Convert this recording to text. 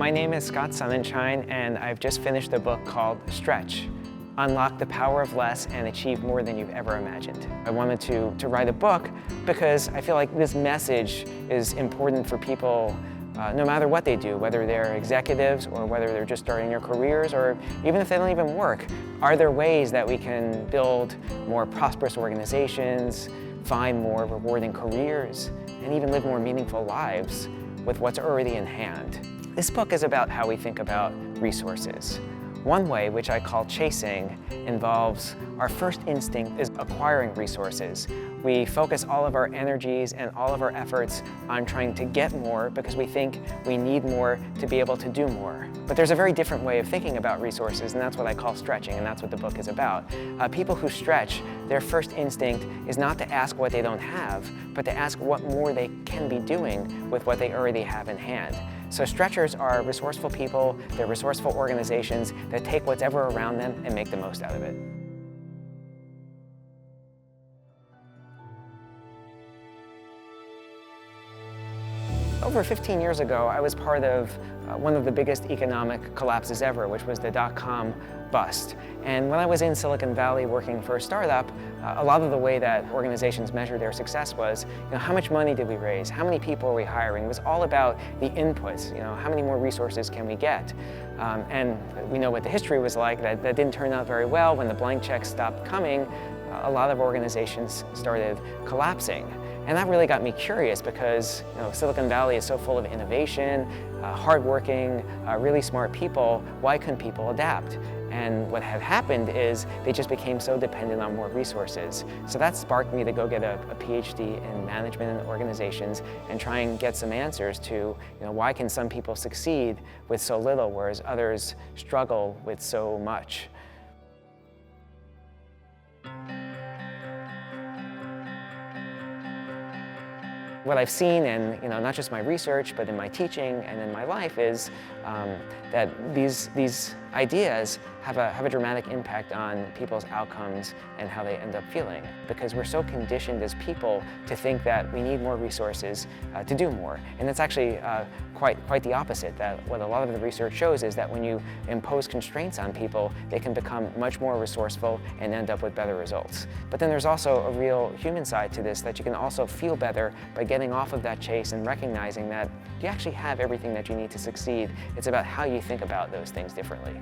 My name is Scott Sonenshein, and I've just finished a book called Stretch: Unlock the Power of Less and Achieve More Than You've Ever Imagined. I wanted to write a book because I feel like this message is important for people no matter what they do, whether they're executives or whether they're just starting their careers, or even if they don't even work. Are there ways that we can build more prosperous organizations, find more rewarding careers, and even live more meaningful lives with what's already in hand? This book is about how we think about resources. One way, which I call chasing, involves our first instinct is acquiring resources. We focus all of our energies and all of our efforts on trying to get more because we think we need more to be able to do more. But there's a very different way of thinking about resources, and that's what I call stretching, and that's what the book is about. People who stretch, their first instinct is not to ask what they don't have, but to ask what more they can be doing with what they already have in hand. So stretchers are resourceful people, they're resourceful organizations that take whatever around them and make the most out of it. Over 15 years ago, I was part of one of the biggest economic collapses ever, which was the dot-com bust. And when I was in Silicon Valley working for a startup, a lot of the way that organizations measure their success was, how much money did we raise? How many people are we hiring? It was all about the inputs, how many more resources can we get? And we know what the history was like. That didn't turn out very well. When the blank checks stopped coming, a lot of organizations started collapsing. And that really got me curious because Silicon Valley is so full of innovation, hardworking, really smart people. Why couldn't people adapt? And what had happened is they just became so dependent on more resources. So that sparked me to go get a PhD in management and organizations and try and get some answers to why can some people succeed with so little whereas others struggle with so much. What I've seen in not just my research, but in my teaching and in my life is that these ideas have a dramatic impact on people's outcomes and how they end up feeling. Because we're so conditioned as people to think that we need more resources to do more. And it's actually quite the opposite. That what a lot of the research shows is that when you impose constraints on people, they can become much more resourceful and end up with better results. But then there's also a real human side to this, that you can also feel better by getting off of that chase and recognizing that you actually have everything that you need to succeed. It's about how you think about those things differently.